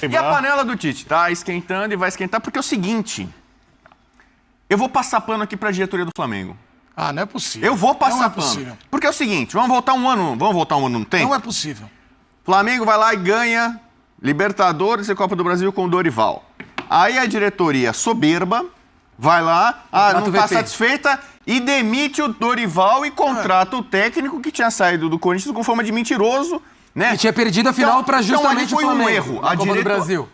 E a panela do Tite tá esquentando e vai esquentar, porque é o seguinte... Eu vou passar pano aqui pra diretoria do Flamengo. Ah, não é possível. Eu vou passar não é pano. Possível. Porque é o seguinte, vamos voltar um ano no tempo? Não é possível. Flamengo vai lá e ganha Libertadores e Copa do Brasil com o Dorival. Aí a diretoria soberba vai lá, não está satisfeita e demite o Dorival e contrata o técnico que tinha saído do Corinthians com fama de mentiroso, né? E tinha perdido a final para justamente foi o Flamengo, um erro. a Copa do Brasil.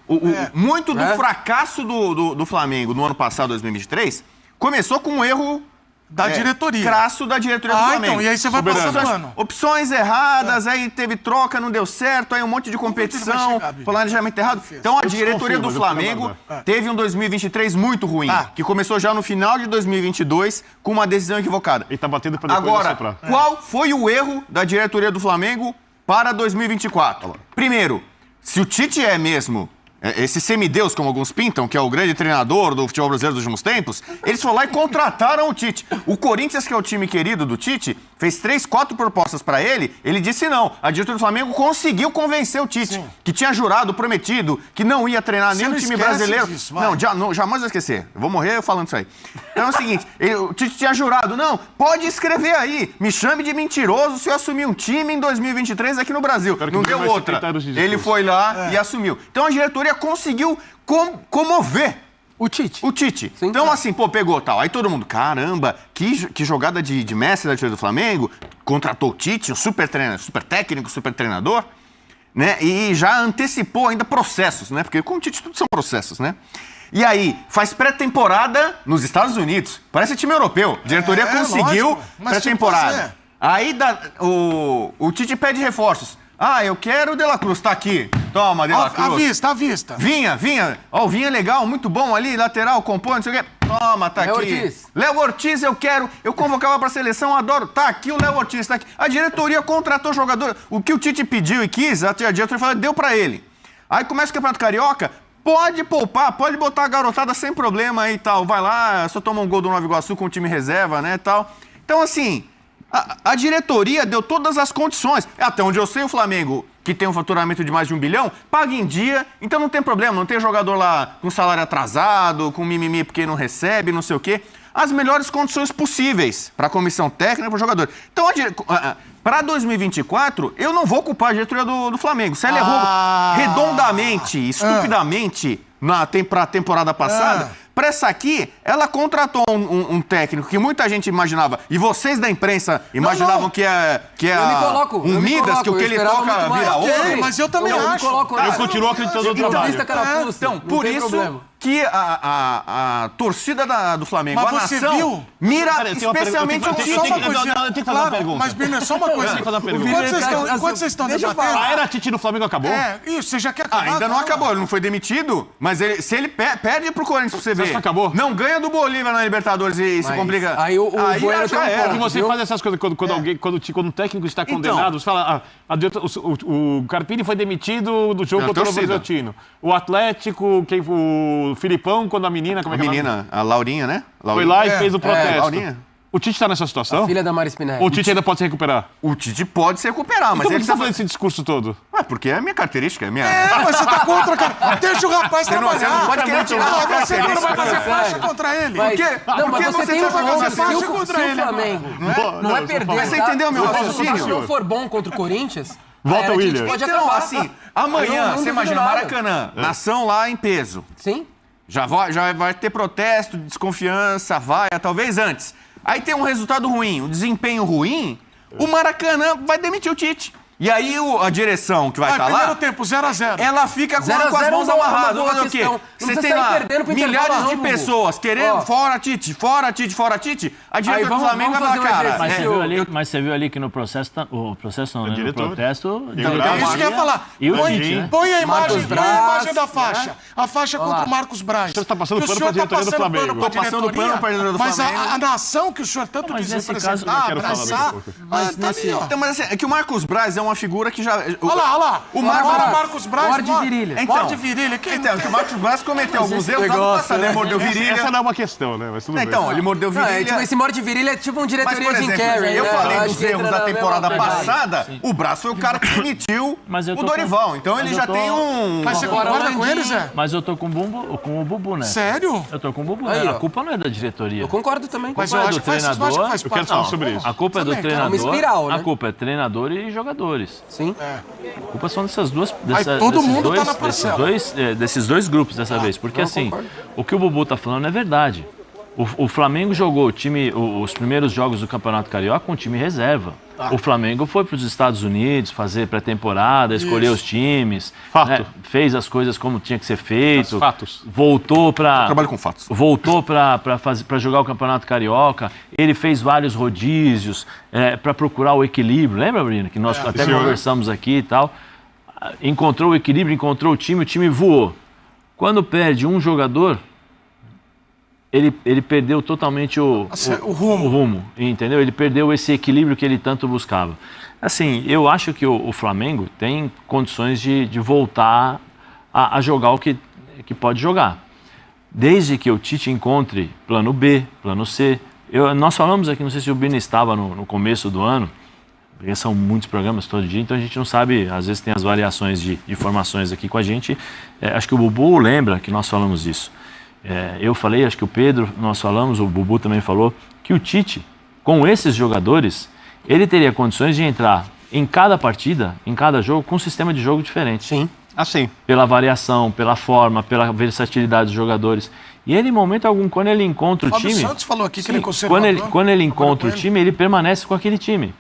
Muito do fracasso do Flamengo no ano passado, 2023, começou com um erro da diretoria. Crasso da diretoria do Flamengo. Então, e aí você vai passar pano. Opções erradas, aí teve troca, não deu certo, aí um monte de competição, planejamento errado. Então a diretoria do Flamengo teve um 2023 muito ruim, que começou já no final de 2022 com uma decisão equivocada. E tá batendo pra depois Agora, qual foi o erro da diretoria do Flamengo para 2024? Primeiro, se o Tite é mesmo esse semideus, como alguns pintam, que é o grande treinador do futebol brasileiro dos últimos tempos, eles foram lá e contrataram o Tite. O Corinthians, que é o time querido do Tite, fez 3, 4 propostas para ele, ele disse não. A diretoria do Flamengo conseguiu convencer o Tite, que tinha jurado, prometido, que não ia treinar nenhum time brasileiro. Disso, não, jamais vou esquecer. Eu vou morrer falando isso aí. Então é o seguinte, o Tite tinha jurado, não, pode escrever aí, me chame de mentiroso se eu assumir um time em 2023 aqui no Brasil. Não deu outra. Ele foi lá e assumiu. Então a diretoria conseguiu comover o Tite. Sim, então, assim, pegou tal. Aí todo mundo, caramba, que jogada de mestre da diretoria do Flamengo. Contratou o Tite, um super técnico, super treinador, né? E já antecipou ainda processos, né? Porque com o Tite tudo são processos, né? E aí, faz pré-temporada nos Estados Unidos. Parece time europeu. A diretoria conseguiu pré-temporada. Aí o Tite pede reforços. Eu quero o De La Cruz, tá aqui. Toma, De La Cruz. À vista. Vinha. Ó, o Vinha é legal, muito bom ali, lateral, compõe, não sei o quê. Toma, tá aqui. Léo Ortiz, eu quero. Eu convocava pra seleção, adoro. Tá aqui o Léo Ortiz, tá aqui. A diretoria contratou jogador. O que o Tite pediu e quis, a diretoria falou, deu pra ele. Aí começa o Campeonato Carioca, pode poupar, pode botar a garotada sem problema aí e tal. Vai lá, só toma um gol do Nova Iguaçu com o time reserva, né, e tal. Então, assim... A diretoria deu todas as condições. Até onde eu sei, o Flamengo, que tem um faturamento de mais de 1 bilhão, paga em dia, então não tem problema, não tem jogador lá com salário atrasado, com mimimi porque não recebe, não sei o quê. As melhores condições possíveis para a comissão técnica, para o jogador. Então, para 2024, eu não vou culpar a diretoria do Flamengo. Se ela errou redondamente, estupidamente para a temporada passada... Para essa aqui, ela contratou um técnico que muita gente imaginava, e vocês da imprensa imaginavam que é um Midas, que o que ele toca vira ouro. Mas eu também acho. Eu continuo acreditando no trabalho. Então, por isso que a torcida do Flamengo, a nação, mira especialmente o Tite. Eu tenho que fazer uma pergunta. Mas, Bruno, é só uma coisa. Enquanto vocês estão debatendo... A era Tite no Flamengo acabou? Isso, você já quer acabar? Ainda não acabou, ele não foi demitido, mas se ele perde pro Corinthians, pra você ver, acabou. Não ganha do Bolívar na Libertadores e se complica. Aí o Bueno já era. Porque você faz essas coisas quando um técnico está condenado, você fala, o Carpini foi demitido do jogo contra o Novo Horizontino. O Atlético, o Filipão, quando a menina... Como é que é? A menina, a Laurinha, né? Foi lá e fez o protesto. Laurinha. O Tite está nessa situação? A filha da Mari Spinelli. Ou o Tite ainda pode se recuperar? O Tite pode se recuperar, mas então, ele está fazendo esse discurso todo? Porque é a minha característica, é minha... mas você tá contra, cara. Deixa o rapaz trabalhar. Você não pode querer tirar a Você não vai fazer faixa contra ele. Mas você tem vai fazer faixa contra ele. Se o Flamengo não é perder... Mas você entendeu meu raciocínio? Se não for bom contra o Corinthians... Volta o William. Então, assim, amanhã, você imagina, Maracanã, nação lá em peso. Sim. Já vai ter protesto, desconfiança, vaia, talvez antes. Aí tem um resultado ruim, um desempenho ruim, o Maracanã vai demitir o Tite. E aí a direção que vai estar lá... Primeiro tempo, 0-0. Ela fica com as mãos amarradas. Fazer o quê? Você tem lá milhares de pessoas querendo fora Tite, fora Tite, fora Tite. A direção do Flamengo vai falar, cara... Mas você viu ali que no processo... O processo não, né? No protesto... É isso que eu ia falar. Põe a imagem da faixa. A faixa contra o Marcos Braz. Você está passando pano para a diretoria do Flamengo. Estou passando pano para a diretoria do Flamengo. Mas a nação que o senhor tanto diz representar, abraçar... Mas assim, é que o Marcos Braz é uma figura que já... Olha lá. O Marcos Braz... Morde virilha. Morde virilha. Então, que o Marcos Braz cometeu alguns erros lá no passado, né? Mordeu virilha. Essa não é uma questão, né? Mas tudo bem. Então, ele mordeu virilha. Esse de virilha é tipo um Mas, diretoria por Jim exemplo, Carrey. eu né? falei acho dos que erros entra da na temporada mesma pegada. passada, o Braz foi o cara que demitiu Mas eu o tô Dorival. com- Então mas ele eu já tô- tem um... Mas você concorda com ele, Zé? Mas eu tô com o Bubu, né? Sério? Eu tô com o Bubu. Aí, né? ó. A culpa não é da diretoria. Eu concordo também. Mas culpa eu é acho do que faz, treinador. eu acho que faz Eu parte. quero falar Não, sobre isso. A culpa é do Também, cara, treinador. uma espiral, né? A culpa é treinador e jogadores. Sim. A culpa são dessas duas. todo desses mundo tá dois, na parcela. desses dois grupos dessa vez. Porque assim, concordo. o que o Bubu tá falando é verdade. O Flamengo jogou os primeiros jogos do Campeonato Carioca com time reserva. O Flamengo foi para os Estados Unidos fazer pré-temporada, escolher os times, Fato. né, fez as coisas como tinha que ser feito, Fatos. voltou para Trabalho com fatos. voltou para jogar o Campeonato Carioca. Ele fez vários rodízios para procurar o equilíbrio. Lembra, Brino, que nós até senhor. conversamos aqui e tal. Encontrou o equilíbrio, encontrou o time voou. Quando perde um jogador, ele perdeu totalmente o rumo, entendeu? Ele perdeu esse equilíbrio que ele tanto buscava. Assim, eu acho que o Flamengo tem condições de voltar a jogar o que pode jogar. Desde que o Tite encontre plano B, plano C. Nós falamos aqui, não sei se o Bini estava no começo do ano, porque são muitos programas todo dia, então a gente não sabe, às vezes tem as variações de informações aqui com a gente. Acho que o Bubu lembra que nós falamos disso. Eu falei, acho que o Pedro, nós falamos, o Bubu também falou, que o Tite, com esses jogadores, ele teria condições de entrar em cada partida, em cada jogo, com um sistema de jogo diferente. Sim. Assim. Pela variação, pela forma, pela versatilidade dos jogadores. E ele, em momento algum, quando ele encontra o Fábio time... Santos falou aqui que ele é Sim, conservador. quando ele encontra o time, ele permanece com aquele time.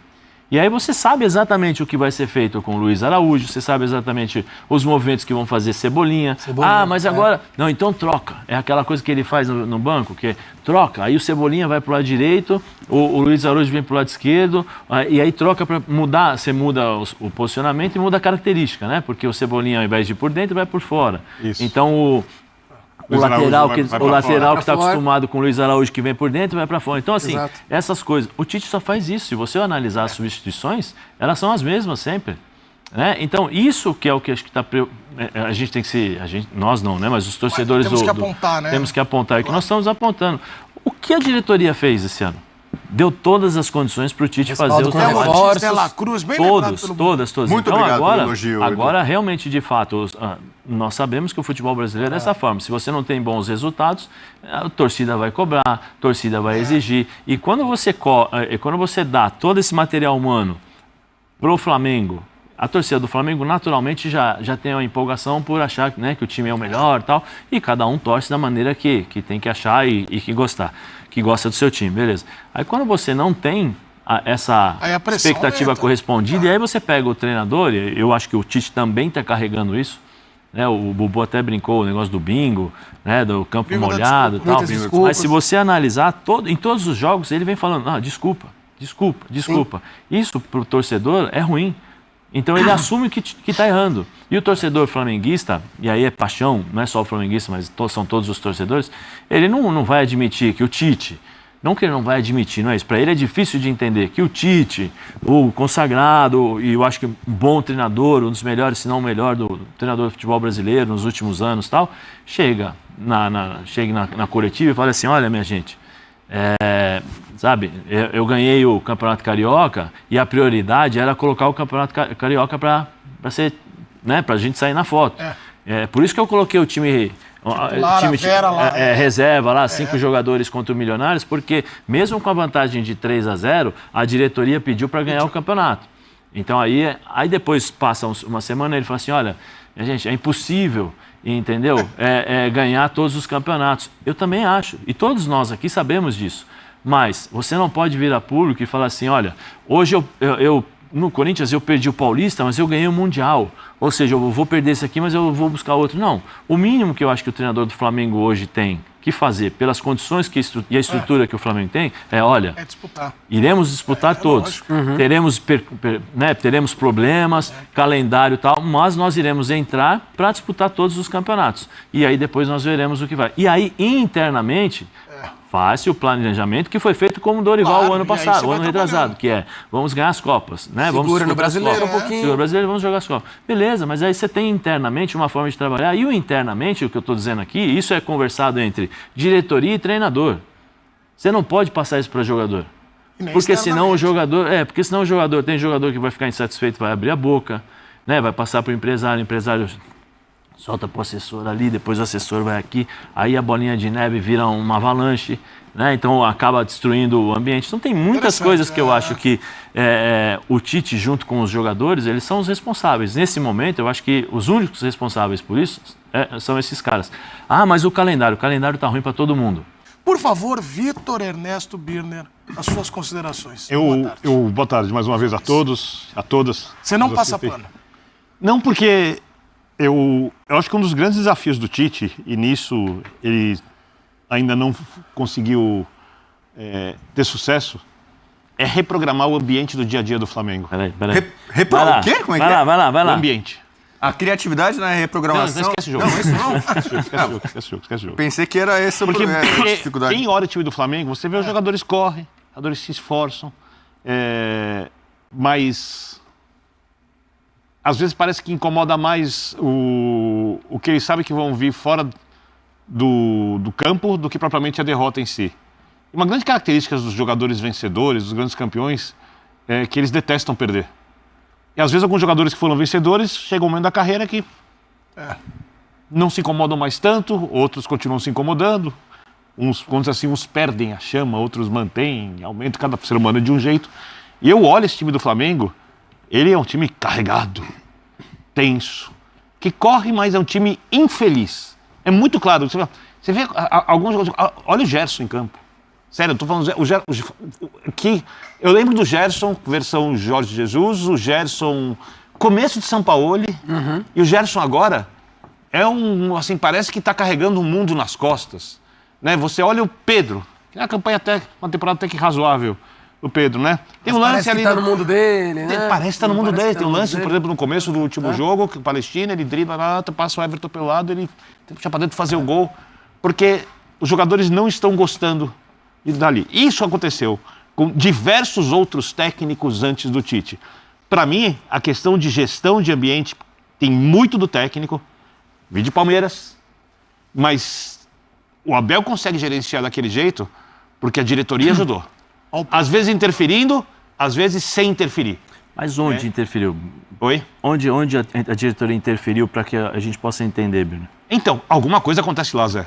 E aí você sabe exatamente o que vai ser feito com o Luiz Araújo, você sabe exatamente os movimentos que vão fazer Cebolinha. Mas agora... Não, então troca. É aquela coisa que ele faz no banco, que é troca. Aí o Cebolinha vai pro lado direito, o Luiz Araújo vem pro lado esquerdo, e aí troca para mudar. Você muda o posicionamento e muda a característica, né? Porque o Cebolinha, ao invés de ir por dentro, vai por fora. Isso. Então Luiz lateral Araújo que vai o pra lateral fora. que está Pra fora. acostumado com o Luiz Araújo que vem por dentro vai para fora. Então assim, Exato. essas coisas, o Tite só faz isso. Se você analisar as substituições, elas são as mesmas sempre, né? Então isso que é o que acho que está a gente tem que se nós não, né? Mas os torcedores temos que apontar, né? Temos que apontar, é que nós estamos apontando. O que a diretoria fez esse ano? Deu todas as condições para o Tite fazer os com É o trabalhos. reforços. Ortiz de la Cruz, bem lembrado Todos, pelo todas. Muito Então obrigado agora, pelo elogio, agora realmente, de fato, nós sabemos que o futebol brasileiro é dessa forma. Se você não tem bons resultados, a torcida vai cobrar, a torcida vai exigir. E quando você dá todo esse material humano pro Flamengo, a torcida do Flamengo naturalmente já tem uma empolgação por achar, né, que o time é o melhor e tal. E cada um torce da maneira que tem que achar e que gostar. Que gosta do seu time, beleza. Aí quando você não tem essa Aí a pressão expectativa aumenta. correspondida, e aí você pega o treinador, e eu acho que o Tite também está carregando isso, né? O Bubu até brincou o negócio do bingo, né? Do campo Bingo da molhado e tal. muitas desculpas. Mas se você analisar, em todos os jogos, ele vem falando, desculpa. Isso para o torcedor é ruim. Então ele assume que está errando. E o torcedor flamenguista, e aí é paixão, não é só o flamenguista, mas são todos os torcedores, ele não vai admitir que o Tite, não que ele não vai admitir, não é isso, para ele é difícil de entender que o Tite, o consagrado, e eu acho que um bom treinador, um dos melhores, se não o melhor do treinador de futebol brasileiro nos últimos anos, tal, chega na coletiva e fala assim, olha minha gente, sabe, eu ganhei o Campeonato Carioca e a prioridade era colocar o Campeonato Carioca para ser, né, pra gente sair na foto. Por isso que eu coloquei o time Vera lá. reserva lá, 5 jogadores contra o Milionários, porque mesmo com a vantagem de 3-0, a diretoria pediu para ganhar o campeonato. Então aí depois passa uma semana e ele fala assim, olha, gente, é impossível, entendeu? Ganhar todos os campeonatos. Eu também acho, e todos nós aqui sabemos disso. Mas você não pode vir a público e falar assim, olha, hoje eu no Corinthians eu perdi o Paulista, mas eu ganhei o Mundial. Ou seja, eu vou perder esse aqui, mas eu vou buscar outro. Não. O mínimo que eu acho que o treinador do Flamengo hoje tem que fazer, pelas condições e a estrutura que o Flamengo tem, olha, disputar. Iremos disputar todos. Teremos problemas, calendário e tal, mas nós iremos entrar para disputar todos os campeonatos. E aí depois nós veremos o que vai. E aí, internamente, faz-se o planejamento que foi feito como o Dorival o ano passado, o ano retrasado, que vamos ganhar as Copas, né? Segura no Brasileiro um pouquinho. Segura no Brasileiro, vamos jogar as Copas. Beleza, mas aí você tem internamente uma forma de trabalhar, e o internamente, o que eu estou dizendo aqui, isso é conversado entre diretoria e treinador. Você não pode passar isso para o jogador. Porque senão o jogador... tem jogador que vai ficar insatisfeito, vai abrir a boca, né? Vai passar para o empresário solta para o assessor ali, depois o assessor vai aqui, aí a bolinha de neve vira uma avalanche, né? Então acaba destruindo o ambiente. Então tem muitas coisas que eu acho que o Tite, junto com os jogadores, eles são os responsáveis. Nesse momento, eu acho que os únicos responsáveis por isso são esses caras. Ah, mas o calendário tá ruim para todo mundo. Por favor, Vitor Ernesto Birner, as suas considerações. Boa tarde mais uma vez a todos, a todas. Você não passa pano? Não, porque eu acho que um dos grandes desafios do Tite, e nisso ele ainda não conseguiu ter sucesso, é reprogramar o ambiente do dia a dia do Flamengo. Peraí. O quê? Como é que é? Vai lá. O ambiente. A criatividade na reprogramação... Não esquece o jogo. Não, isso não. Esquece o jogo. Pensei que era essa a dificuldade. Quem olha o time do Flamengo, você vê os jogadores correm, os jogadores se esforçam, mas às vezes parece que incomoda mais o que eles sabem que vão vir fora do campo do que propriamente a derrota em si. Uma grande característica dos jogadores vencedores, dos grandes campeões, é que eles detestam perder. E às vezes alguns jogadores que foram vencedores, chega um momento da carreira que não se incomodam mais tanto, outros continuam se incomodando. Uns perdem a chama, outros mantêm, aumenta, cada ser humano de um jeito. E eu olho esse time do Flamengo, ele é um time carregado, tenso, que corre, mas é um time infeliz. É muito claro. Você vê alguns jogadores... Olha o Gerson em campo. Sério, eu tô falando que eu lembro do Gerson, versão Jorge Jesus, o Gerson começo de Sampaoli, e o Gerson agora parece que está carregando o mundo nas costas, né? Você olha o Pedro, que é uma campanha uma temporada até que razoável, o Pedro, né? Tem um lance ali. Parece que tá no mundo dele, né? Parece que tá no mundo dele. Tem um lance, por exemplo, no começo do último jogo, que o Palestina, ele dribla lá, passa o Everton pelo lado, ele puxa pra dentro fazer o gol, porque os jogadores não estão gostando dali. Isso aconteceu com diversos outros técnicos antes do Tite. Para mim, a questão de gestão de ambiente tem muito do técnico, vi de Palmeiras, mas o Abel consegue gerenciar daquele jeito porque a diretoria ajudou. Às vezes interferindo, às vezes sem interferir. Mas onde interferiu? Oi? Onde a diretoria interferiu para que a gente possa entender, Bruno? Então, alguma coisa acontece lá, Zé.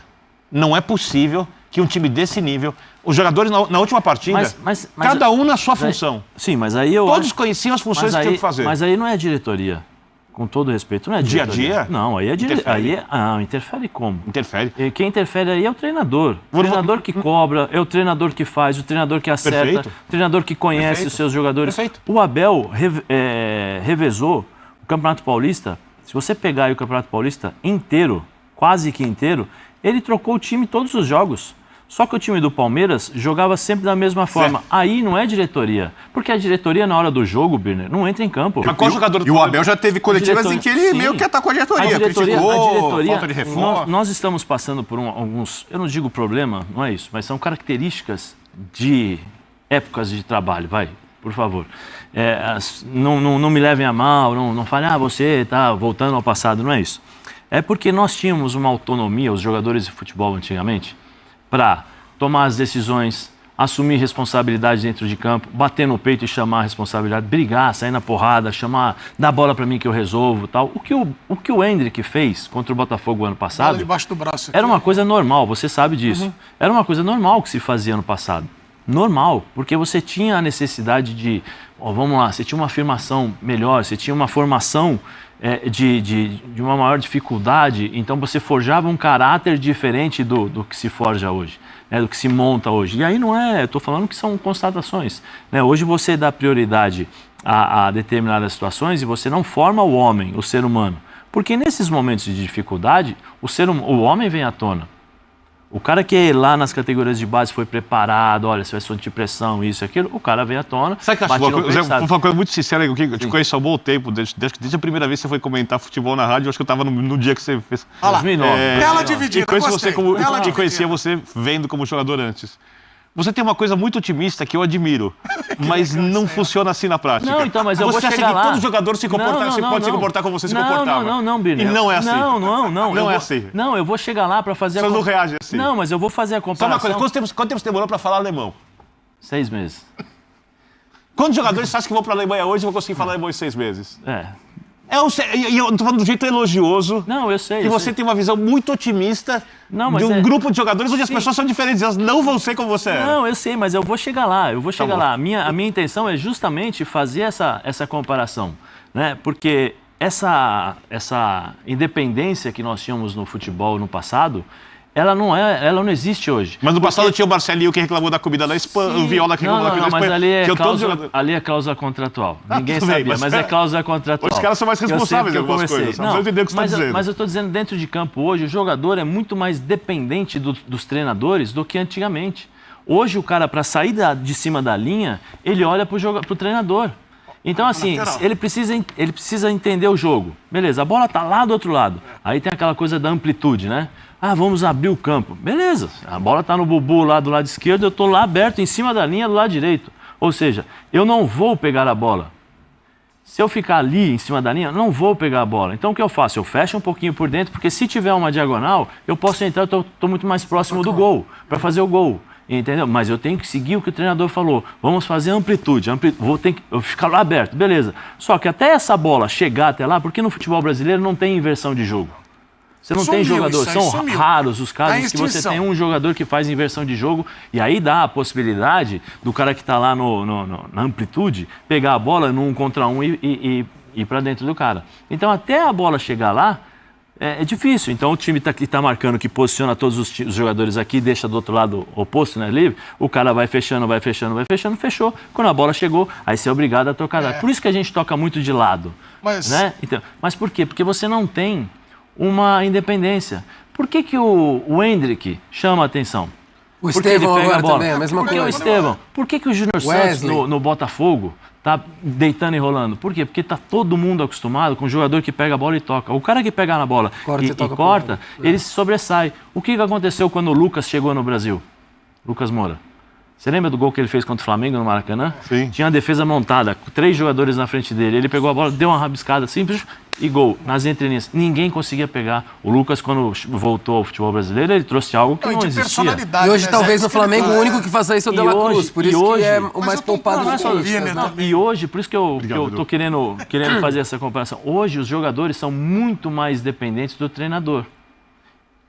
Não é possível que um time desse nível... Os jogadores, na última partida, cada um na sua função. Sim, mas aí eu Todos conheciam as funções que tinham que fazer. Mas aí não é diretoria. Com todo respeito, não é diretoria. Dia a dia? Não, aí é diretoria. Interfere como? Interfere. Quem interfere aí é o treinador. O treinador que cobra, é o treinador que faz, o treinador que acerta, Perfeito. o treinador que conhece os seus jogadores. Perfeito. O Abel revezou o Campeonato Paulista. Se você pegar aí o Campeonato Paulista inteiro, quase que inteiro, ele trocou o time todos os jogos. Só que o time do Palmeiras jogava sempre da mesma forma. Aí não é diretoria. Porque a diretoria, na hora do jogo, Birner, não entra em campo. E o Abel já teve coletivas em que ele meio que atacou a diretoria. Criticou, falta de reforma. Nós estamos passando por alguns, eu não digo problema, não é isso, mas são características de épocas de trabalho, por favor. Não me levem a mal, não falem, você está voltando ao passado, não é isso. É porque nós tínhamos uma autonomia, os jogadores de futebol antigamente, para tomar as decisões, assumir responsabilidade dentro de campo, bater no peito e chamar a responsabilidade, brigar, sair na porrada, dá bola para mim que eu resolvo, tal. O que o Endrick fez contra o Botafogo ano passado, debaixo do braço aqui, era uma coisa normal, você sabe disso. Era uma coisa normal que se fazia ano passado. Normal, porque você tinha a necessidade de, vamos lá, você tinha uma afirmação melhor, você tinha uma formação de uma maior dificuldade, então você forjava um caráter diferente do que se forja hoje, né, do que se monta hoje. E aí não é, eu estou falando que são constatações. Né? Hoje você dá prioridade a determinadas situações e você não forma o homem, o ser humano. Porque nesses momentos de dificuldade, o homem vem à tona. O cara que lá nas categorias de base foi preparado, olha, você vai sentir pressão, isso e aquilo, o cara veio à tona. Sabe que vou falar uma coisa muito sincera, eu te conheço há um bom tempo, desde a primeira vez que você foi comentar futebol na rádio, eu acho que eu estava no dia que você fez. 2009. Tela dividida, e conhecia você vendo como jogador antes. Você tem uma coisa muito otimista que eu admiro, mas não funciona assim na prática. Não, então, mas eu vou chegar lá. Você acha que todo jogador se comportar, pode se comportar como você se comportava? Não, Birner. E não é assim. Não. Não é assim. Não, eu vou chegar lá para fazer Você não reage assim. Não, mas eu vou fazer a comparação. Só uma coisa, quanto tempo você demorou para falar alemão? 6 meses. Quantos jogadores você acha que vão para a Alemanha hoje e vão conseguir falar alemão em 6 meses? Eu não tô falando do jeito elogioso. Não, eu sei. Que você tem uma visão muito otimista de um grupo de jogadores onde as pessoas são diferentes. Elas não vão ser como você é. Não, eu sei, mas eu vou chegar lá. A minha intenção é justamente fazer essa comparação, né? Porque essa independência que nós tínhamos no futebol no passado, ela não existe hoje. Mas no passado tinha o Marcelinho que reclamou da comida da Espanha, o Viola que reclamou da comida da Espanha. Mas ali é cláusula contratual. Ninguém sabia, mas é cláusula contratual. Os caras são mais responsáveis em algumas coisas. Não, eu entendo o que você está dizendo. Mas eu estou dizendo, dentro de campo hoje, o jogador é muito mais dependente dos treinadores do que antigamente. Hoje o cara, para sair de cima da linha, ele olha para o treinador. Então, assim, ele precisa entender o jogo. Beleza, a bola está lá do outro lado. Aí tem aquela coisa da amplitude, né? Vamos abrir o campo. Beleza, a bola está no bubu lá do lado esquerdo, eu estou lá aberto em cima da linha do lado direito. Ou seja, eu não vou pegar a bola. Se eu ficar ali em cima da linha, eu não vou pegar a bola. Então o que eu faço? Eu fecho um pouquinho por dentro, porque se tiver uma diagonal, eu posso entrar, eu estou muito mais próximo do gol, para fazer o gol. Entendeu? Mas eu tenho que seguir o que o treinador falou. Vamos fazer amplitude. Eu ficar lá aberto, beleza. Só que até essa bola chegar até lá, porque no futebol brasileiro não tem inversão de jogo. Você não tem jogador, são raros os casos que você tem um jogador que faz inversão de jogo e aí dá a possibilidade do cara que está lá na amplitude pegar a bola no 1 contra 1 e ir para dentro do cara. Então até a bola chegar lá é difícil. Então o time que está marcando, que posiciona todos os jogadores aqui e deixa do outro lado oposto, né, livre, o cara vai fechando, fechou. Quando a bola chegou, aí você é obrigado a trocar. Por isso que a gente toca muito de lado. Né? Então, mas por quê? Porque você não tem uma independência. Por que o Hendrick chama a atenção? O Estevão agora também, a mesma coisa. Por que o Estevão? Por que o Júnior Santos no Botafogo tá deitando e rolando? Por quê? Porque tá todo mundo acostumado com o jogador que pega a bola e toca. O cara que pega na bola e corta, ele se sobressai. O que aconteceu quando o Lucas chegou no Brasil? Lucas Moura. Você lembra do gol que ele fez contra o Flamengo no Maracanã? Sim. Tinha a defesa montada, 3 jogadores na frente dele. Ele pegou a bola, deu uma rabiscada simples e gol, nas entrelinhas. Ninguém conseguia pegar. O Lucas, quando voltou ao futebol brasileiro, ele trouxe algo que não existia. E hoje, talvez, no Flamengo, o único que faça isso é o De La Cruz. Por isso que é o mais poupado do Corinthians. E hoje, por isso que eu tô querendo fazer essa comparação. Hoje, os jogadores são muito mais dependentes do treinador.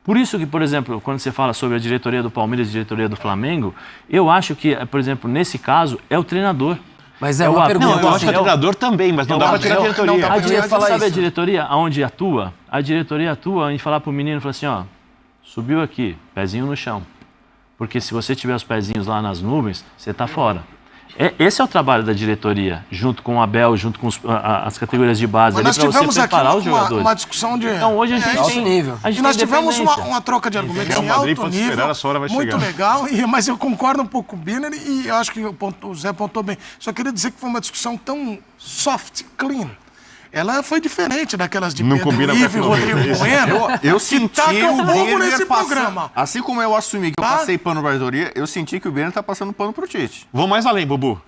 Por isso que, por exemplo, quando você fala sobre a diretoria do Palmeiras e a diretoria do Flamengo, eu acho que, por exemplo, nesse caso, é o treinador. Mas é uma pergunta. Não, eu acho que é o treinador também, mas não dá para tirar a diretoria. A diretoria, sabe a diretoria aonde atua? A diretoria atua em falar pro menino, falar assim, ó, subiu aqui, pezinho no chão. Porque se você tiver os pezinhos lá nas nuvens, você tá fora. Esse é o trabalho da diretoria, junto com o Abel, junto com as categorias de base, ali, para você preparar os jogadores. Uma discussão de... Então hoje a gente tem nível. E nós tivemos uma troca de argumentos em alto nível, muito legal, mas eu concordo um pouco com o Birner e eu acho que o Zé pontou bem. Só queria dizer que foi uma discussão tão soft, clean. Ela foi diferente daquelas de Pedro Ivo e Rodrigo Bueno. Eu senti o Birner nesse programa. Assim como eu assumi que eu passei pano pra diretoria, eu senti que o Birner tá passando pano pro Tite. Vou mais além, Bubu.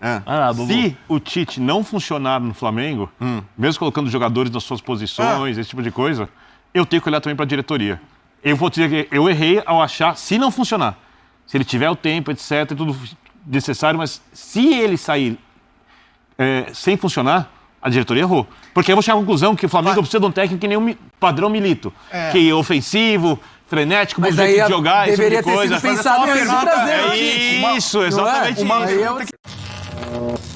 Bubu. Se o Tite não funcionar no Flamengo, mesmo colocando jogadores nas suas posições, esse tipo de coisa, eu tenho que olhar também pra diretoria. Eu vou dizer que eu errei ao achar, se não funcionar, se ele tiver o tempo, etc, tudo necessário, mas se ele sair sem funcionar, a diretoria errou. Porque eu vou chegar à conclusão que o Flamengo precisa de um técnico que nem um padrão Milito. Que é ofensivo, frenético, bom jeito de jogar, esse tipo de coisa. Pensado É isso, exatamente isso.